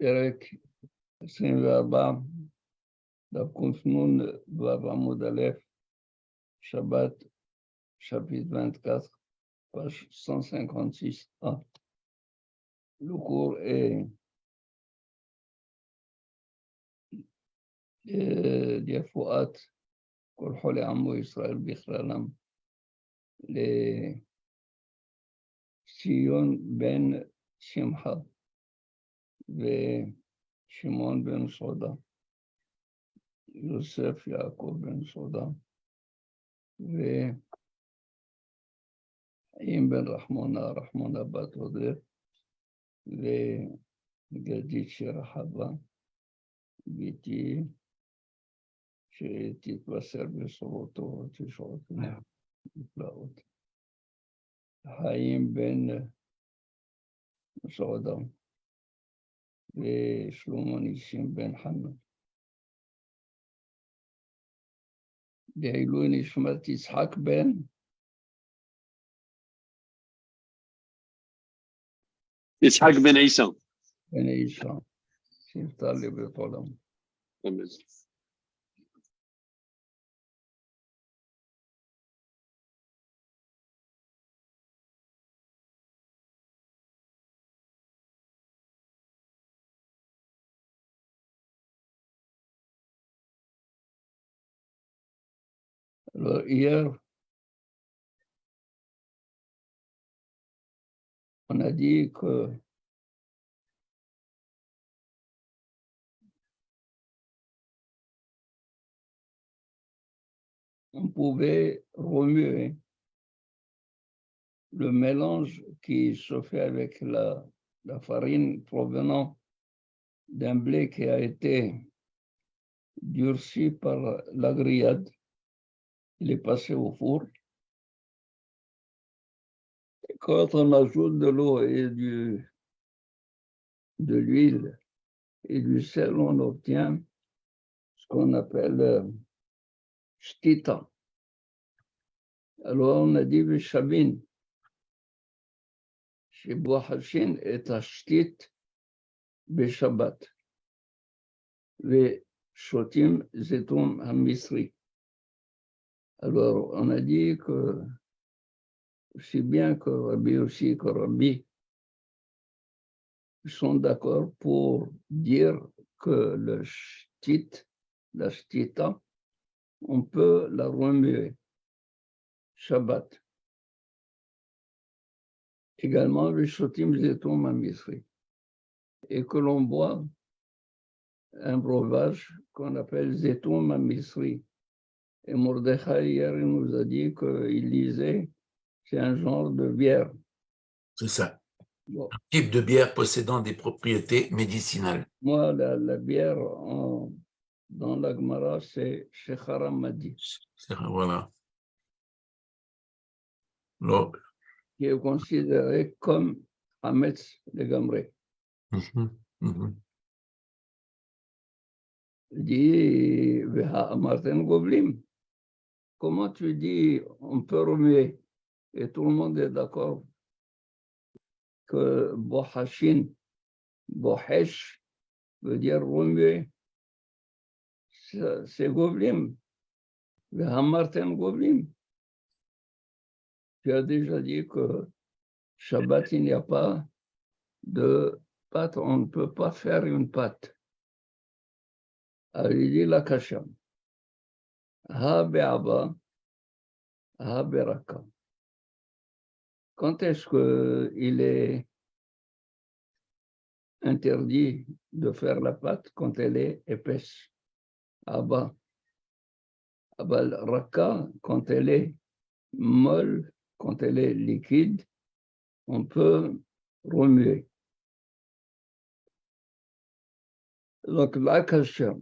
פרק 24, דף קנ"ן ו' עמוד א', Shabbat, chapitre 24, page 156a. Le cours est d'Yafouat, כל חולי עמו ישראל בכללם, לציון בן שמחה ושמעון בן סעודה, יוסף יעקב בן סעודה, וחיים בן רחמונה בת עודף, וגדית שרחבה, ביתי שתתבשר בשורותו ותשעות נפלאות. חיים בן סעודה, ושלמה ניסים בן חנן. לעילוי נשמת יצחק בן יצחק בן עשיו. בן עשיו, שנפטר לבית עולם. אמן. Alors, hier, on a dit que on pouvait remuer le mélange qui se fait avec la farine provenant d'un blé qui a été durci par la grillade. Il est passé au four. Et quand on ajoute de l'eau et de l'huile et du sel, on obtient ce qu'on appelle shtita. Alors on a dit Vishabin, chez Bohashin est ashtit Beshabbat, Veshotim Zetum Hamisri. Alors on a dit que aussi bien que Rabbi aussi que Rabbi sont d'accord pour dire que le shtit, la shtita, on peut la remuer Shabbat. Également le shotim zetum amisri. Et que l'on boit un breuvage qu'on appelle zetum amisri. Et Mordechai hier il nous a dit qu'il lisait, c'est un genre de bière. C'est ça. Bon. Un type de bière possédant des propriétés médicinales. Moi, la bière dans la Gemara, c'est Shecharam Madi. Voilà. Donc, Qui est considéré comme Hametz de Gamré. Il dit, Martin Goblim, comment tu dis on peut remuer? Et tout le monde est d'accord que Bohashin, Bohesh, veut dire remuer. C'est Goblim. Martin Goblim. Tu as déjà dit que Shabbat, il n'y a pas de pâte, on ne peut pas faire une pâte. Alors il dit la kasha. Ha be'aba, ha beraka. Quand est-ce qu'il est interdit de faire la pâte? Quand elle est épaisse. Abba. Abba raka, quand elle est molle, quand elle est liquide, on peut remuer. Donc la kasha.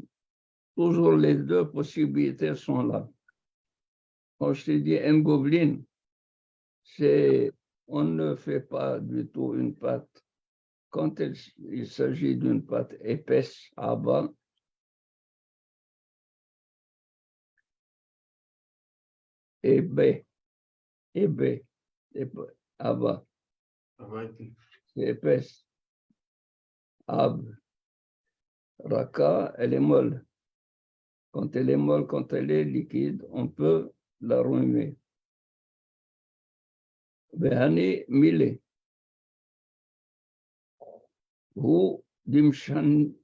Toujours les deux possibilités sont là. Quand je te dis un gobeline, c'est on ne fait pas du tout une pâte. Quand il s'agit d'une pâte épaisse à bas, et B, à bas, c'est épaisse. Ab, Raka, elle est molle. Quand elle est molle, quand elle est liquide, on peut la remuer. Behani milé. Ou dimshani.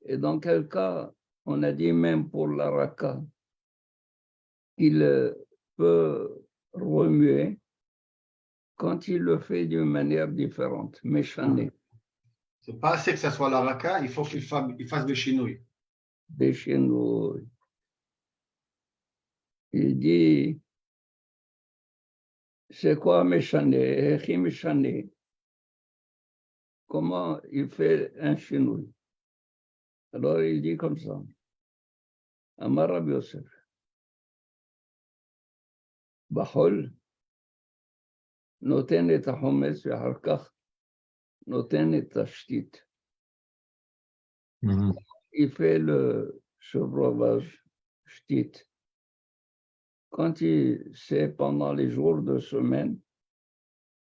Et dans quel cas, on a dit même pour la raka, qu'il peut remuer quand il le fait d'une manière différente, méchané, C'est pas assez que ça soit la raka, il faut qu'il fasse des chinouilles. des chez nous. Il dit, c'est quoi méchané? Echi méchané. Comment il fait un chinouille? Alors il dit comme ça. Amar Rabbi Yosef. Bahol, noten et hachometz ve'achar kach, noten et hashtit. Mhm. Il fait le chevreauage shtit. Quand c'est pendant les jours de semaine,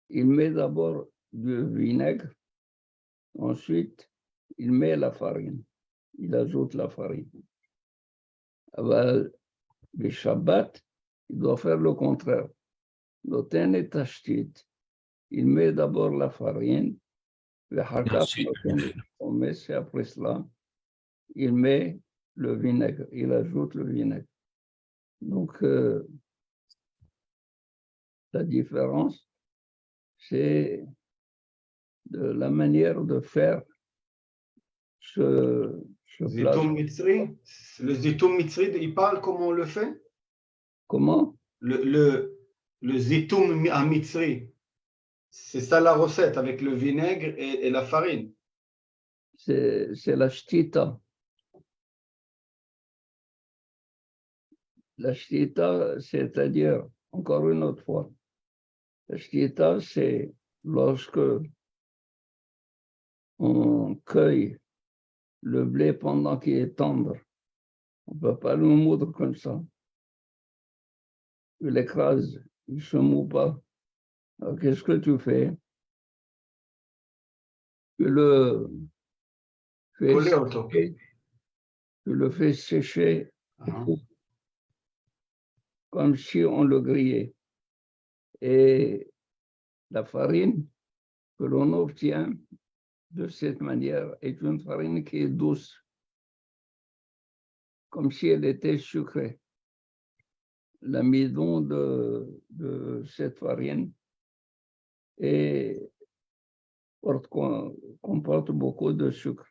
il met d'abord du vinaigre, ensuite il met la farine, il ajoute la farine. Le Shabbat, il doit faire le contraire. Noten et hashtit, il met d'abord la farine, Et ensuite, et après cela, il met le vinaigre, il ajoute le vinaigre. Donc, la différence, c'est de la manière de faire ce plat. Zitoum Mitzri, le Zitoum Mitzri, il parle comment on le fait? Comment? Le Zitoum à Mitzri, c'est ça la recette avec le vinaigre et la farine. C'est la shtita. La shtita, c'est-à-dire, encore une autre fois, la shtita, c'est lorsque on cueille le blé pendant qu'il est tendre. On ne peut pas le moudre comme ça. Tu l'écrases, il ne se moue pas. Alors, qu'est-ce que tu fais? Tu le fais Collé autour. sécher, tu le fais sécher comme si on le grillait. Et la farine que l'on obtient de cette manière est une farine qui est douce, comme si elle était sucrée. L'amidon de cette farine comporte beaucoup de sucre.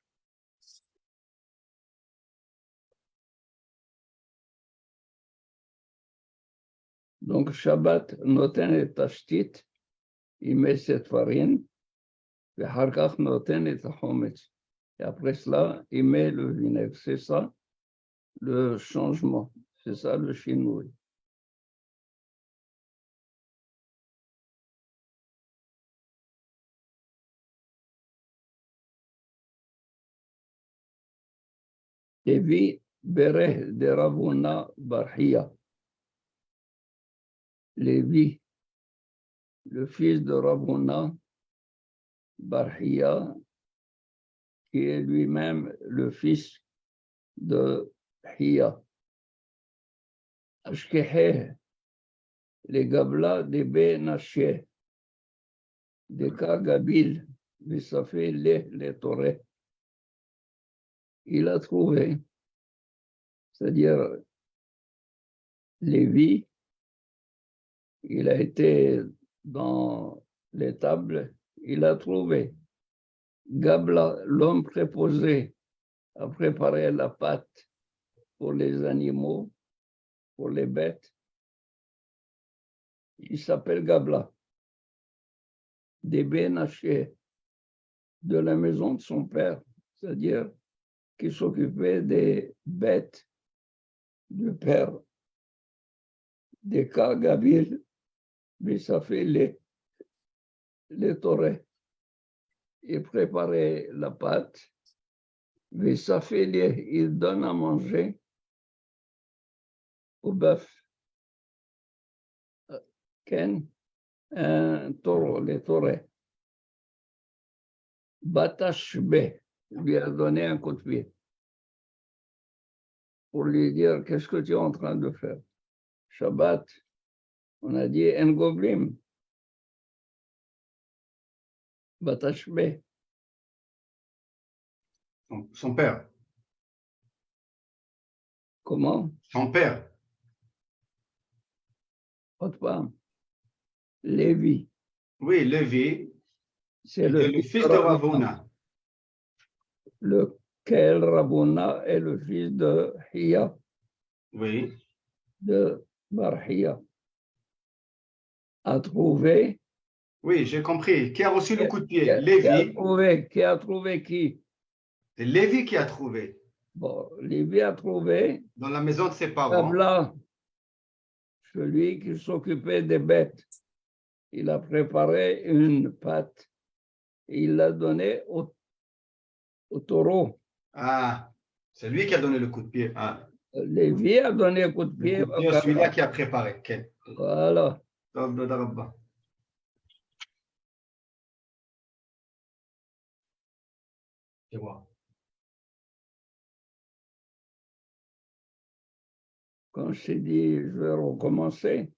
Donc, Shabbat, noten et tashtit, il met cette farine, et harkach noten et hachometz. Et après cela, il met le vinaigre. C'est ça le changement. C'est ça le chinois. Lévi Bereh de Ravuna Barhia. Lévi, le fils de Ravuna Barhia, qui est lui-même le fils de Hia. Ashkeheh, les Gabla de Benaché, des cas Gabil, mais ça fait les Toré. Il a trouvé, c'est-à-dire Lévi, il a été dans les tables, il a trouvé Gabla, l'homme préposé à préparer la pâte pour les animaux, pour les bêtes. Il s'appelle Gabla, des Benaché, de la maison de son père, c'est-à-dire qui s'occupait des bêtes du père, des cas Gabil, mais ça fait les torés. Il préparait la pâte, mais ça fait il donne à manger au bœuf. Ken, un taureau, les torés. Batashbe lui a donné un coup de pied pour lui dire qu'est-ce que tu es en train de faire. Shabbat, on a dit en goblim. Batashbe. Son père. Comment? Son père. Autre part. Lévi. Oui, Lévi, C'est était le fils de Ravuna. Lequel Ravuna est le fils de Hiya, Oui, de Barhiya, a trouvé. oui, j'ai compris. Qui a reçu le coup de pied? Qui a Lévi. trouvé, qui a trouvé qui? C'est Lévi qui a trouvé Bon, Lévi a trouvé dans la maison de ses parents. Kabla, celui qui s'occupait des bêtes. Il a préparé une pâte et il l'a donnée au taureau. Ah, c'est lui qui a donné le coup de pied. Ah, Lévi a donné un coup de pied. le coup de pied, celui-là qui a préparé. Okay. Voilà. Je vois. Quand je t'ai dit, je vais recommencer,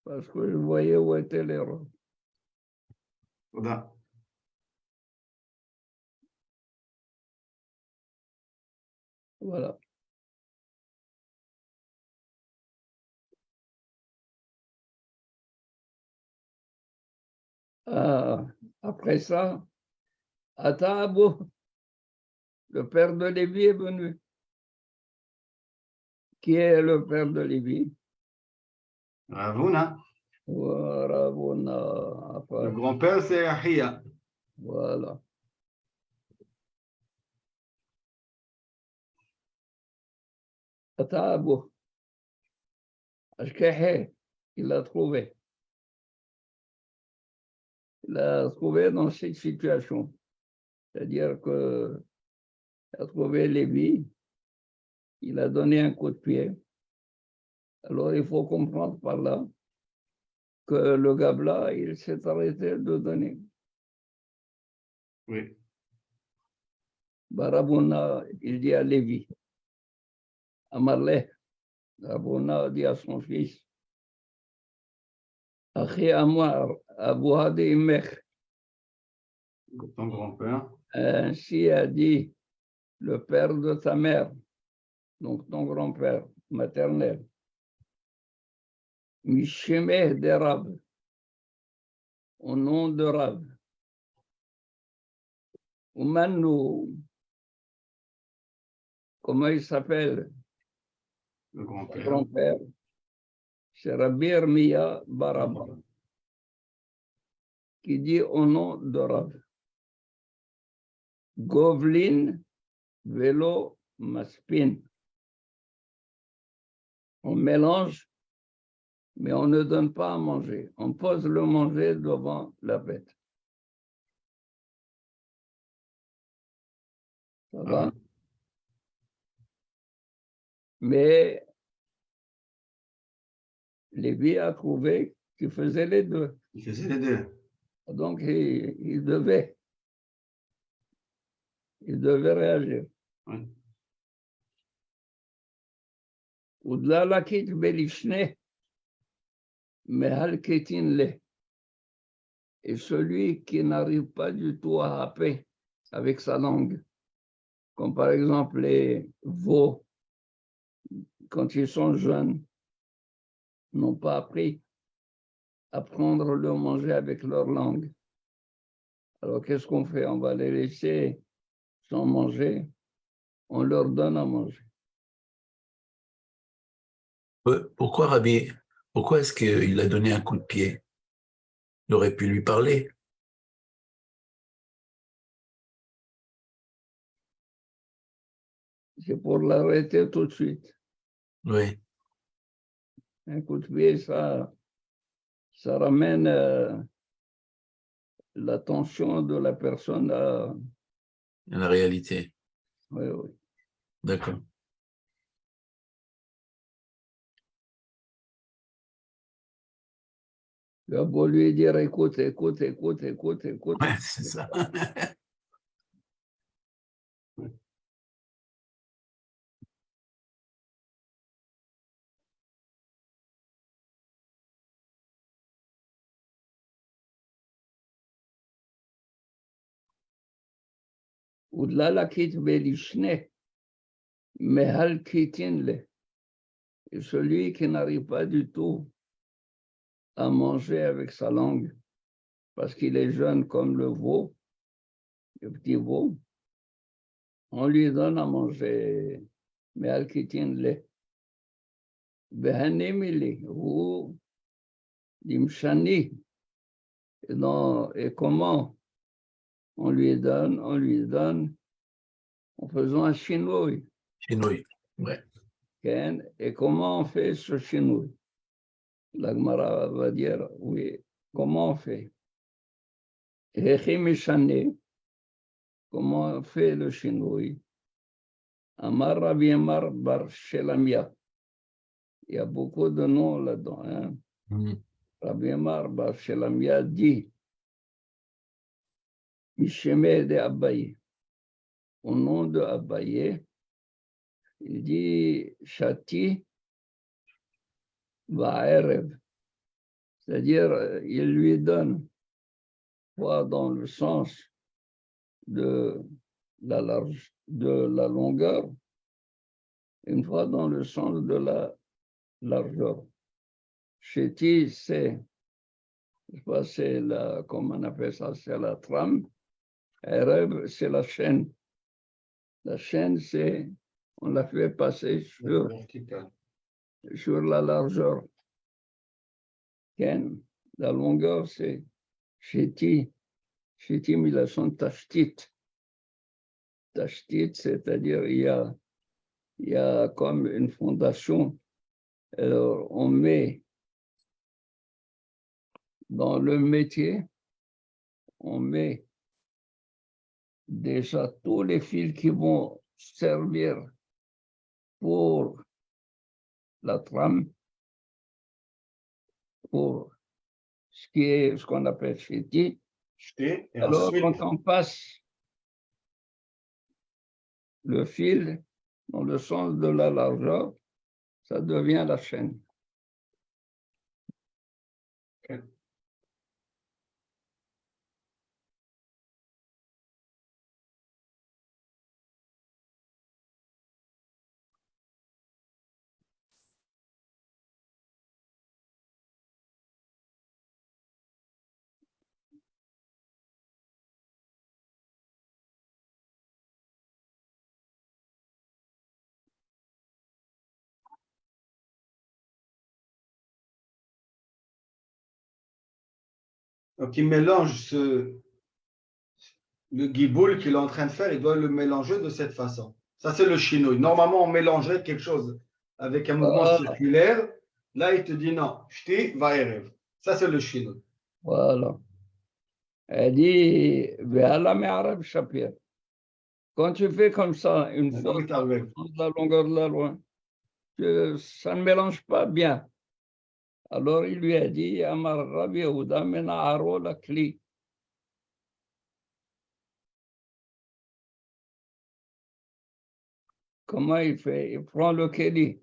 parce que je voyais où était l'erreur. Voilà. Voilà. Après ça, Atabou, le père de Lévi est venu. Qui est le père de Lévi? Ravuna. Ravuna. Le grand-père, c'est Ahia. Voilà. Atabou. Ashkehe, il l'a trouvé. Il l'a trouvé dans cette situation. C'est-à-dire qu'il a trouvé Lévi, il a donné un coup de pied. Alors, il faut comprendre par là que le Gabla, il s'est arrêté de donner. Oui. Barabuna, il dit à Lévi. Amarleh, Barabuna dit à son fils. Achi Amar, Abu Hadi Imech. Ton grand-père. Ainsi a dit le père de ta mère, donc ton grand-père maternel. Mishemeh de Rab, au nom de Rab. Oumanou, comment il s'appelle? Le grand-père. Grand-père. C'est Rabbi Irmiya Baraba, qui dit au nom de Rab. Govlin Velo Maspin. On mélange, mais on ne donne pas à manger. On pose le manger devant la bête. Ça va? Mais Lévi a trouvé qu'il faisait les deux. Il faisait les deux. Donc, il devait réagir. Oui. Au-delà la quitte Belishne, mais Halketin le. Et celui qui n'arrive pas du tout à happer avec sa langue, comme par exemple les veaux, quand ils sont jeunes, n'ont pas appris à prendre le manger avec leur langue. Alors qu'est-ce qu'on fait? On va les laisser sans manger, on leur donne à manger. Pourquoi Rabbi, pourquoi est-ce qu'il a donné un coup de pied? Il aurait pu lui parler. C'est pour l'arrêter tout de suite. Oui, Un coup de pied, ça ramène l'attention de la personne à... la réalité. Oui, oui. D'accord. Tu as beau lui dire, écoute. Ouais, c'est ça. Udlalakit belishne, mehalkitin le. Et celui qui n'arrive pas du tout à manger avec sa langue, parce qu'il est jeune comme le veau, le petit veau, on lui donne à manger mehalkitin le. Behanemili, ou dimshani. Et comment on lui donne en faisant un chinois. Chinouille. Ouais. Et comment on fait ce chinois? La Gemara va dire, oui, comment on fait? Comment on fait le chinois? Amar Rabbi Amar Bar Shelamia. Il y a beaucoup de noms là-dedans. Hein? Rabbi Amar Bar Shelamia dit, Misheme de Abaye. Au nom de Abaye, il dit Shati Va'erev. C'est-à-dire, il lui donne, soit dans le sens de la longueur, une fois dans le sens de la largeur. Chéti, c'est la, comment on appelle ça, c'est la trame. Erev, c'est la chaîne. La chaîne, c'est, on la fait passer sur la largeur. Ken, la longueur, c'est chéti. Chéti, mais la son tashtit. Tashtit, c'est-à-dire, il y a comme une fondation. Alors, on met dans le métier, on met déjà tous les fils qui vont servir pour la trame, pour ce qu'on appelle chéti. Et Alors, ensuite, quand on passe le fil dans le sens de la largeur, ça devient la chaîne. donc il mélange le giboul qu'il est en train de faire, il doit le mélanger de cette façon. Ça, c'est le chinois. Normalement, on mélangerait quelque chose avec un mouvement circulaire. Là, il te dit non, shti va erev. Ça, c'est le chinois. Voilà. Elle dit, Ve'ala me'arab shapir. Quand tu fais comme ça, une fois dans la longueur de la loi, ça ne mélange pas bien. Alors il lui a dit, Amar Rabbi Yehuda mena'aro la kli. Comment il fait? Il prend le keli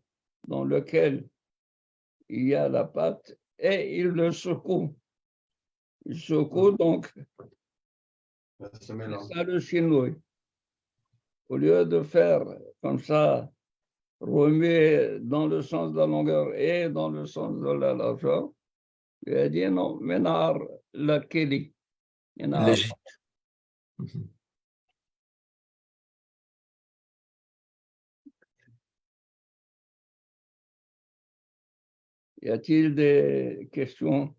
dans lequel il y a la pâte et il le secoue. Il secoue donc, c'est ça le chinois. Au lieu de faire comme ça, remuer dans le sens de la longueur et dans le sens de la largeur, il a dit non, menar la keli. Léger. Y a-t-il des questions?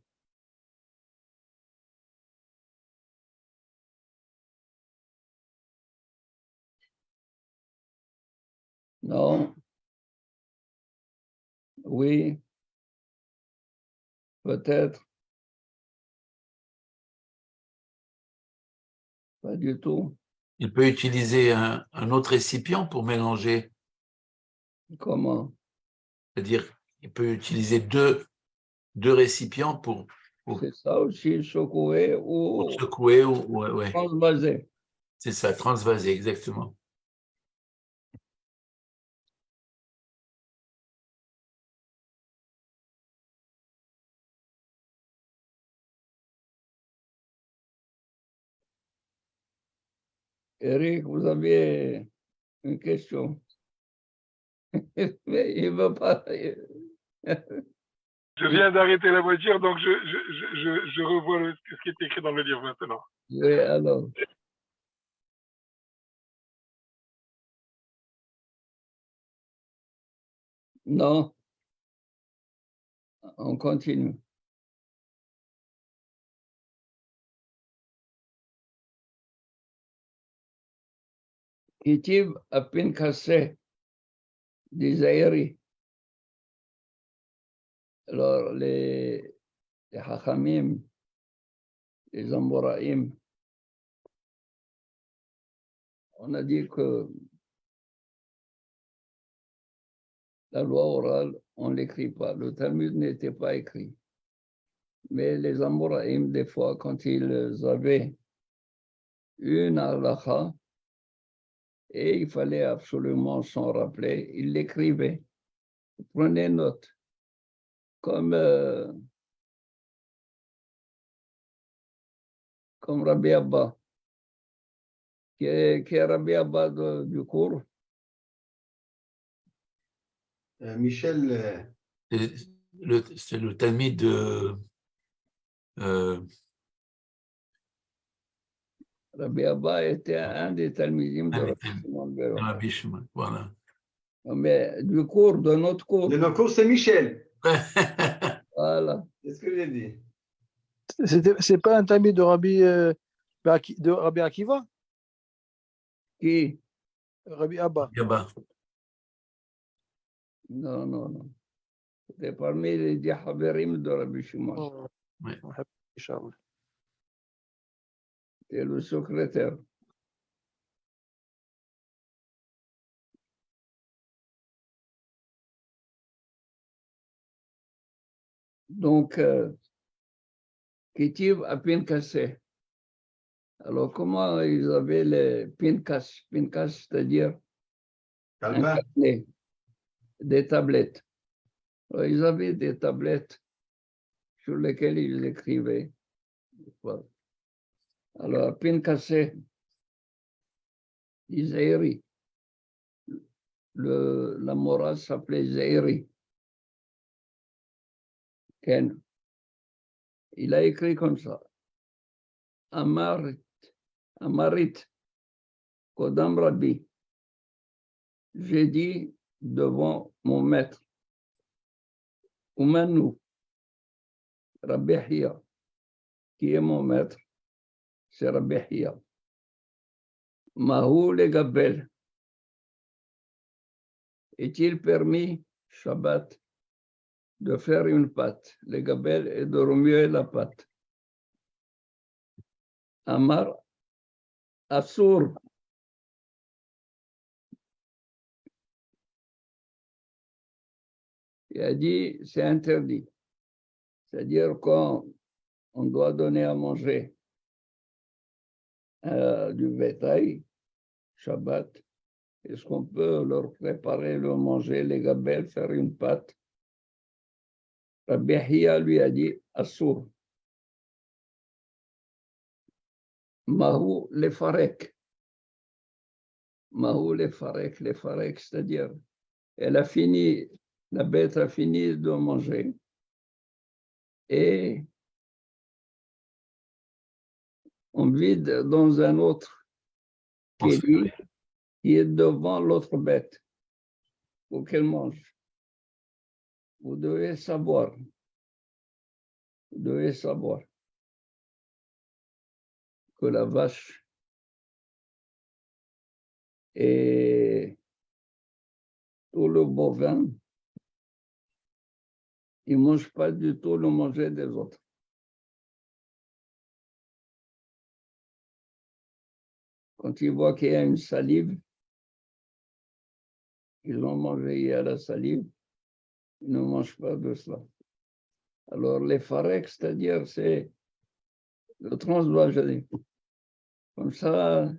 Non? Oui? Peut-être? Pas du tout. Il peut utiliser un autre récipient pour mélanger. Comment? C'est-à-dire, il peut utiliser deux récipients pour C'est ça aussi, secouer ou secouer ou transvaser. c'est ça, transvaser, exactement. Eric, vous avez une question. Mais il ne veut pas. Je viens d'arrêter la voiture, donc je revois ce qui est écrit dans le livre maintenant. Oui, alors. Non. On continue. Kitib à Pinkassé, des Aéris. Alors, les Hachamim, les Amoraïm, on a dit que la loi orale, on ne l'écrit pas. Le Talmud n'était pas écrit. Mais les Amoraïm, des fois, quand ils avaient une halakha, et il fallait absolument s'en rappeler, ils l'écrivaient. Prenez note. Comme Rabbi Abba, qui est Rabbi Abba du cours. Michel, C'est le Talmud de Rabbi Abba était un des Talmidim de Rabbi Shimon ben Yochai. Rabbi Shimon, voilà. Mais du cours, de notre cours. de nos cours, c'est Michel. Voilà. C'est ce que j'ai dit. C'est pas un Talmud de Rabbi Akiva? Qui? Rabbi Abba. Abba. Non, non, non. C'était parmi les 10 Haverim de Rabbi Shimon. Ouais. C'était le secrétaire. Donc, Kitiv à Pinkassé. Alors, comment ils avaient les Pinkas? Pinkas, c'est-à-dire un Calvin. carnet, des tablettes. Alors, ils avaient des tablettes sur lesquelles ils écrivaient. Voilà. Alors, Pinkassé, Zéhiri. La morale s'appelait Zéhiri. Ken. Il a écrit comme ça. Amarit, Kodam Rabbi. J'ai dit devant mon maître, Oumanou, Rabbi Hiya, qui est mon maître, c'est Rabbi Hiya. Mahou le Gabel. Est-il permis, Shabbat, de faire une pâte, le Gabel, et de remuer la pâte? Amar Assour. Il a dit, c'est interdit. C'est-à-dire quand on doit donner à manger du bétail, Shabbat, est-ce qu'on peut leur préparer, leur manger, les gabelles, faire une pâte? Rabbi Hiya lui a dit, Assour. Mahou les farek. Mahou les farek, c'est-à-dire, elle a fini, la bête a fini de manger et on vide dans un autre qui est devant l'autre bête pour qu'elle mange. Vous devez savoir que la vache et tout le bovin, ils ne mangent pas du tout le manger des autres. Quand ils voient qu'il y a une salive, ils ont mangé, il y a la salive, ils ne mangent pas de cela. Alors les fareks, c'est-à-dire c'est le transvaginal. Comme ça,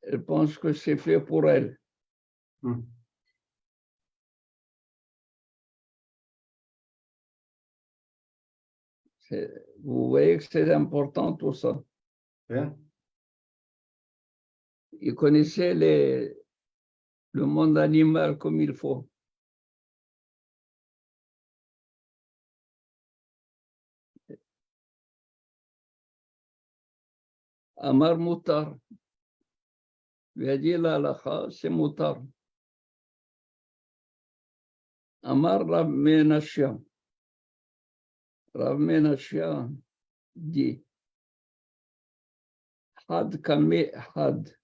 elle pense que c'est fait pour elle. Vous voyez que c'est important tout ça. Hein? il connaissait le monde animal comme il faut. Amar Moutar. Il a dit la halakha, c'est Moutar. Amar Rav Menachia. Rav Menachia dit Had kame had.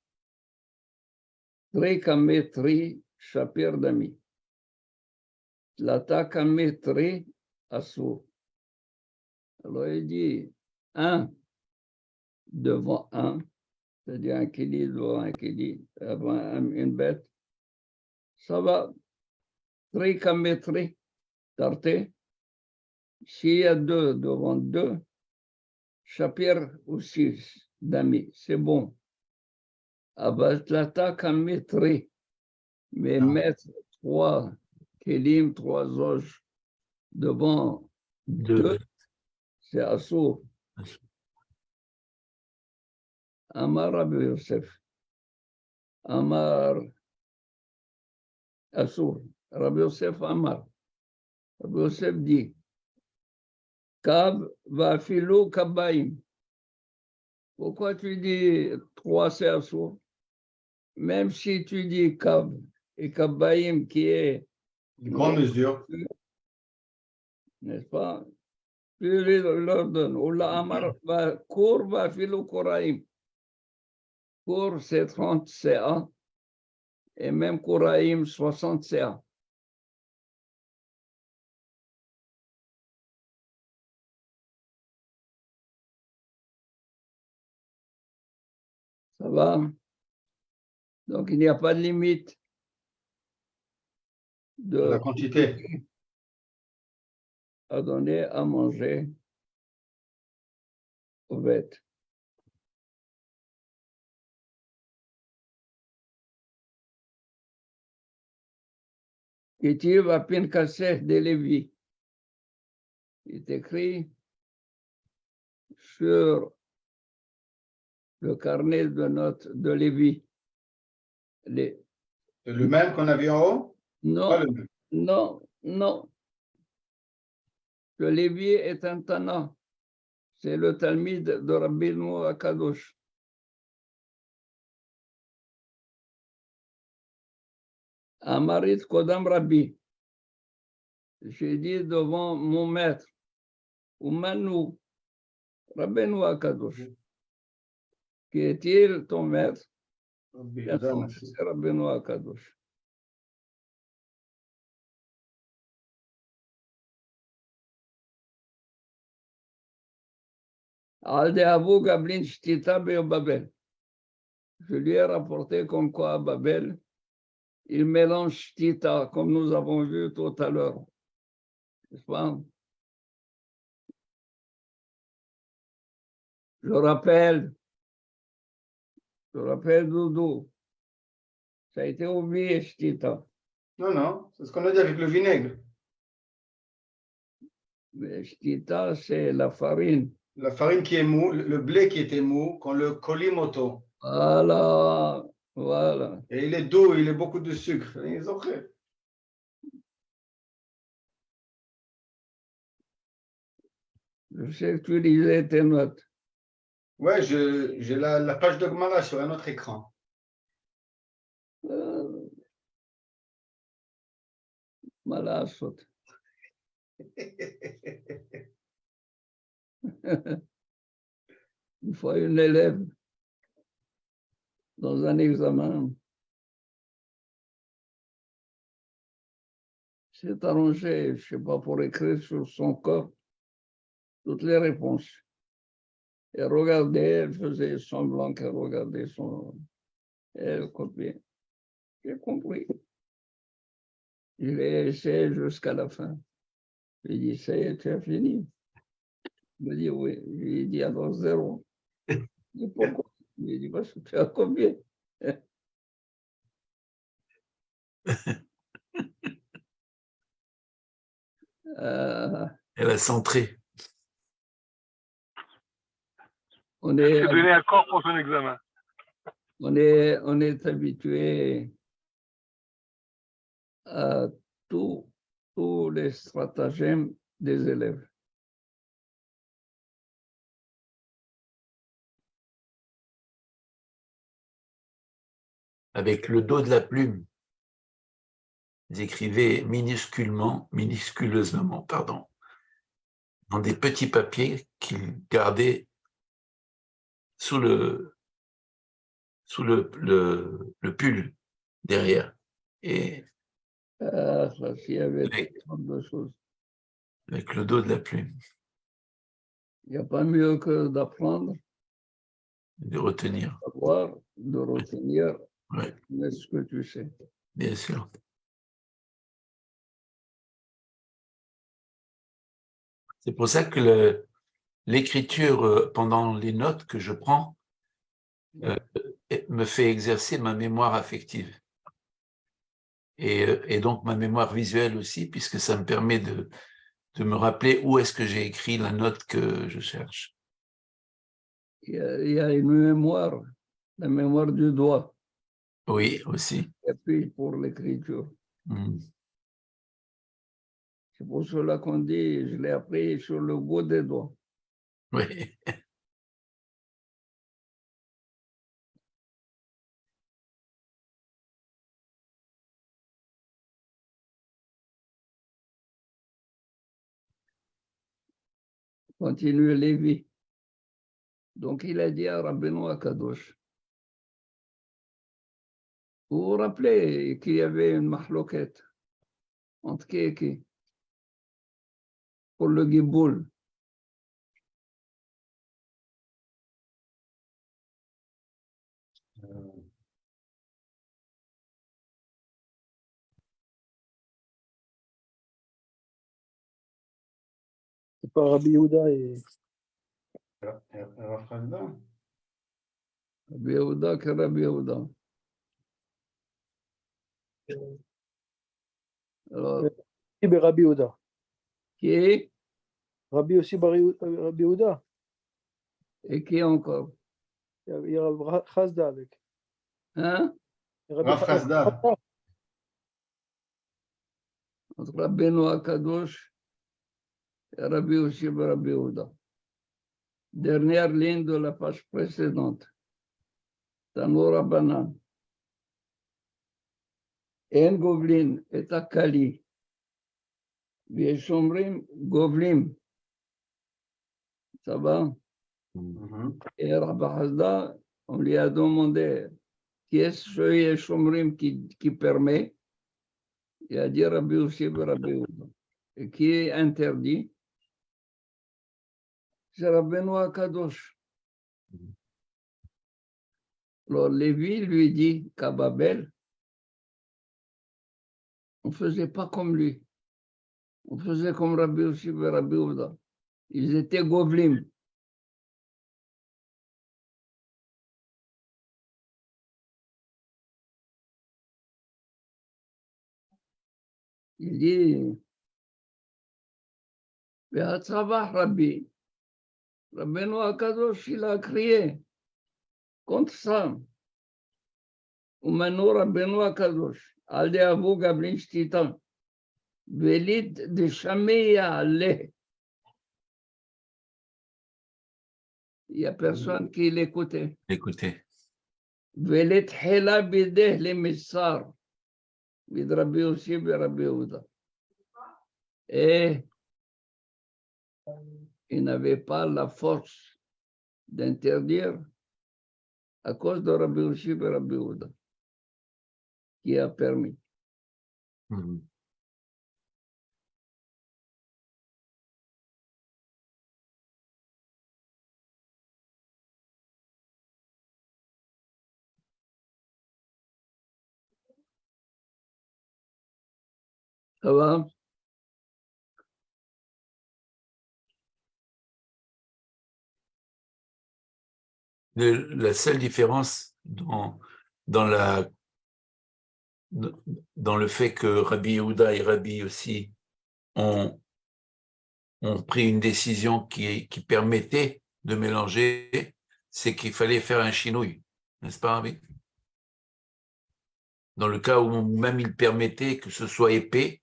Tri kame tri, shapir dami. Tlata kame tri, asur. Alors il dit un devant un, c'est-à-dire un kili devant un kili, avant une bête, ça va. Tri kame tri, tarté. S'il y a deux devant deux, shapir aussi dami, c'est bon. Abatlata kamitri, mais mettre trois kelim, trois oges devant deux, c'est assour. Amar Rabbi Yosef, Amar assour. Rabbi Yosef Amar. Rabbi Yosef dit, Kab va filo kabaim. Pourquoi tu dis trois, c'est assour? Même si tu dis Kab et Kabaim qui est Une grande mesure. n'est-ce pas? Tu leur donnes. Oula Amar va Kour va filo Koraim. Kour c'est 30 CA et même Koraim 60 CA. Ça va? Donc il n'y a pas de limite de La quantité. à donner à manger aux bêtes. Qui va Pinkaseh de Lévi. Il est écrit sur le carnet de notes de Lévi. C'est le même qu'on a vu en haut? Non, Pas le même. non, non. Le Lévi est un Tana. C'est le Talmid de Rabbi Noah Kadosh. Amarit Kodam Rabbi. J'ai dit devant mon maître, Oumanou, Rabbi Noah Kadosh. Qui est-il ton maître? C'est Rabbi Noah Kadosh. Alde Abu Gablin Shtita Babel. Je lui ai rapporté comme quoi à Babel, il mélange Shtita, comme nous avons vu tout à l'heure. N'est-ce pas? Je rappelle, Doudou, ça a été oublié, Shtita. Non, non, c'est ce qu'on a dit avec le vinaigre. Mais Shtita, c'est la farine. La farine qui est mou, le blé qui était mou, qu'on le colimoto. Voilà, voilà. Et il est doux, il a beaucoup de sucre. Ils ont fait. Je sais que tu lisais tes notes. Ouais, j'ai la page de Gemara sur un autre écran. Malasot. Une fois, une élève, dans un examen, s'est arrangée, je ne sais pas, pour écrire sur son corps toutes les réponses. Elle regardait, elle faisait semblant qu'elle regardait son... Elle copiait. J'ai compris. Je l'ai essayé jusqu'à la fin. Je lui ai dit, ça y est, tu as fini. Il m'a dit, oui. Je lui ai dit, alors 0. Je lui ai dit, pourquoi? Je lui ai dit, parce que tu as copié. Elle a centré. On est... C'est donné un corps pour son examen. On est habitué à tous les stratagèmes des élèves. Avec le dos de la plume, ils écrivaient minusculeusement, pardon, dans des petits papiers qu'ils gardaient sous le pull derrière. Et Ah, ça, il y avait avec, toutes sortes de choses. avec le dos de la plume, Il n'y a pas mieux que d'apprendre, de retenir. de savoir, de retenir Ouais, mais ce que tu sais. bien sûr. C'est pour ça que l'écriture pendant les notes que je prends me fait exercer ma mémoire affective. Et donc ma mémoire visuelle aussi, puisque ça me permet de me rappeler où est-ce que j'ai écrit la note que je cherche. Il y a une mémoire, la mémoire du doigt, Oui, aussi. et puis pour l'écriture. C'est pour cela qu'on dit, je l'ai appris sur le bout des doigts. Oui. Continue Lévi. Donc il a dit à Rabbeinu Akadosh, vous vous rappelez qu'il y avait une mahloquette entre qui et qui pour le Giboul. C'est pas Rabbi Yehuda et Rav Hasda. Rabbi Yehuda que Rabbi Yehuda. Alors, Rabbi Yehuda. qui est Rabbi aussi Rabbi Yehuda. et qui encore? Il y a Rav Hasda avec. Hein? Rav Hasda. Entre Rabbeinu Akadosh et Rabbi aussi Rabbi Yehuda. Dernière ligne de la page précédente. Tanour Rabbanan. En Govlin et Akali. Vieshomrim Govlim. Ça va? Et Rabbi Hasda, on lui a demandé qui est ce Yeshomrim qui permet. Il a dit Rabbi aussi Rabbi Yehuda. Et qui est interdit? C'est Rabbeinu Akadosh. Alors Lévi lui dit qu'à Babel, on ne faisait pas comme lui. On faisait comme Rabbi aussi et Rabbi Yehuda. Ils étaient Govlim. Il dit, Be'atzavah Rabbi. Rabbeinu Akadosh, il a crié contre ça. Umanu Rabbeinu Akadosh. Alde Avu Gablin Shtitan. Velit de Shameya Ale. Il n'y a personne qui l'écoutait. Écoutez. Velit Hela Bideh le Missar. Bid Rabbi aussi et Rabbi Yehuda. Et il n'avait pas la force d'interdire à cause de Rabbi aussi et Rabbi Yehuda qui a permis. Ça va? La seule différence dans le fait que Rabbi Yehuda et Rabbi aussi ont pris une décision qui permettait de mélanger, c'est qu'il fallait faire un chinouille. N'est-ce pas, Rabbi? Dans le cas où même il permettait que ce soit épais,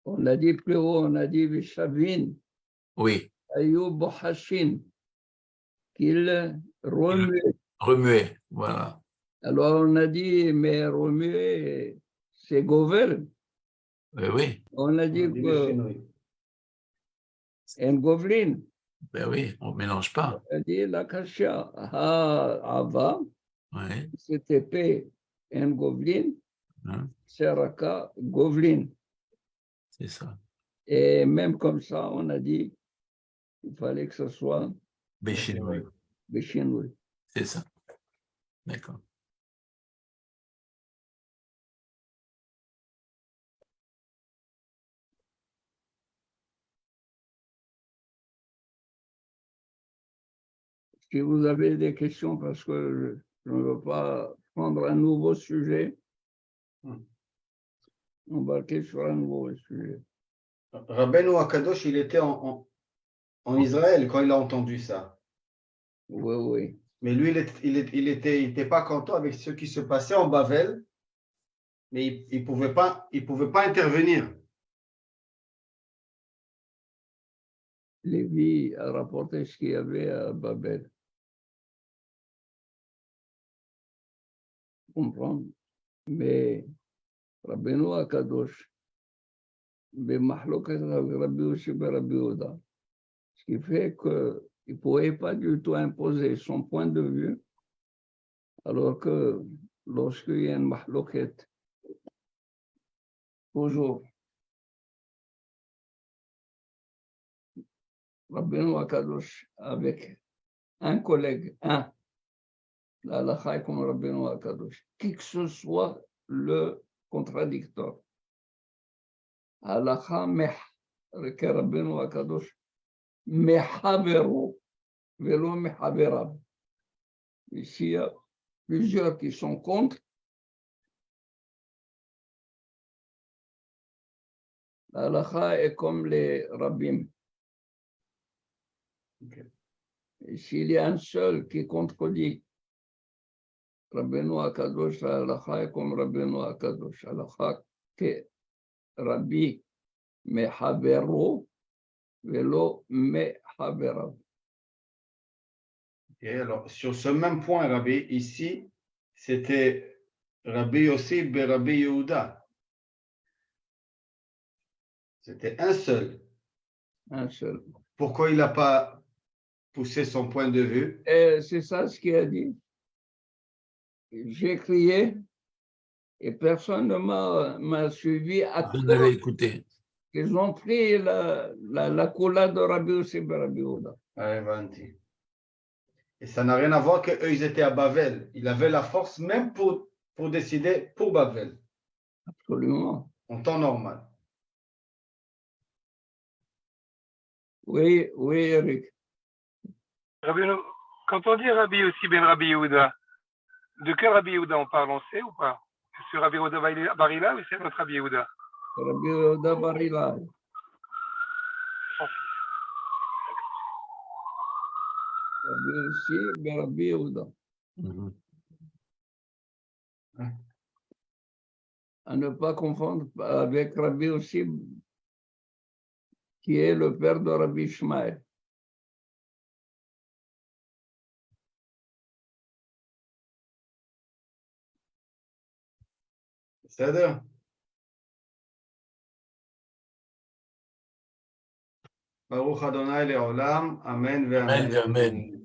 On a dit plus haut, on a dit Vishavin, oui, Ayub Hashin, qu'il remuait. remuer, voilà. Alors on a dit, mais remuer, c'est Govel. Oui, On a dit On dit le chinouille. un Govlin. ben oui, on ne mélange pas. On a dit la Kashia. Ava, Oui, c'est épais, un Govlin, hein, Seraka, Govlin. c'est ça. Et même comme ça, on a dit qu'il fallait que ce soit Béchinoui, Béchinoui. c'est ça. D'accord. Si vous avez des questions, parce que je ne veux pas prendre un nouveau sujet, embarquer sur un nouveau sujet. Rabbeinu Akadosh, il était en Israël quand il a entendu ça. Oui, oui. Mais lui, il était pas content avec ce qui se passait en Bavel, mais il pouvait pas intervenir. Lévi a rapporté ce qu'il y avait à Babel. Comprendre. Mais Rabbeinu Akadosh, במחלוקת רבי יוסי ברבי יהודה, ce qui fait qu'il ne pouvait pas du tout imposer son point de vue, alors que lorsqu'il y a une mahloket, toujours, Rabbeinu Akadosh avec un collègue, la halakha est comme Rabbeinu Akadosh, qui que ce soit le contradicteur. Halakha meh, que Rabbeinu Akadosh, mehavero, velo mehaverav. Ici, il y a plusieurs qui sont contre. La halakha est comme les rabbins. Et s'il y a un seul qui contredit Rabbeinu Akadosh, la halakha est comme Rabbeinu Akadosh. Halakha que Rabbi mehavero velo mehaverav. Et alors, sur ce même point, Rabbi, ici, c'était Rabbi Yossi ben Rabbi Yehuda. C'était un seul. Un seul. Pourquoi il n'a pas poussé son point de vue? Et c'est ça ce qu'il a dit. J'ai crié et personne ne m'a suivi à Vous cause l'avez écouté. qu'ils ont pris la coula de Rabbi Yossi ben Rabbi Yehuda. Et ça n'a rien à voir qu'eux, ils étaient à Bavel. Il avait la force même pour décider pour Bavel, Absolument. en temps normal. Oui, oui, Eric. Rabbeinu, quand on dit Rabbi Yossi ben Rabbi Yehuda, de quel Rabbi Yehuda on parle, on sait ou pas? C'est Rabbi Yehuda Barila ou c'est notre Rabbi Yehuda? Rabbi Yehuda bar Ilai. Rabbi Yossi ben Rabbi Yehuda. Mhm. À ne pas confondre avec Rabbi Yossi, qui est le père de Rabbi Ishmael. C'est-à-dire, Baruch Adonai Le'olam, Amen ve'Amen. Amen, amen.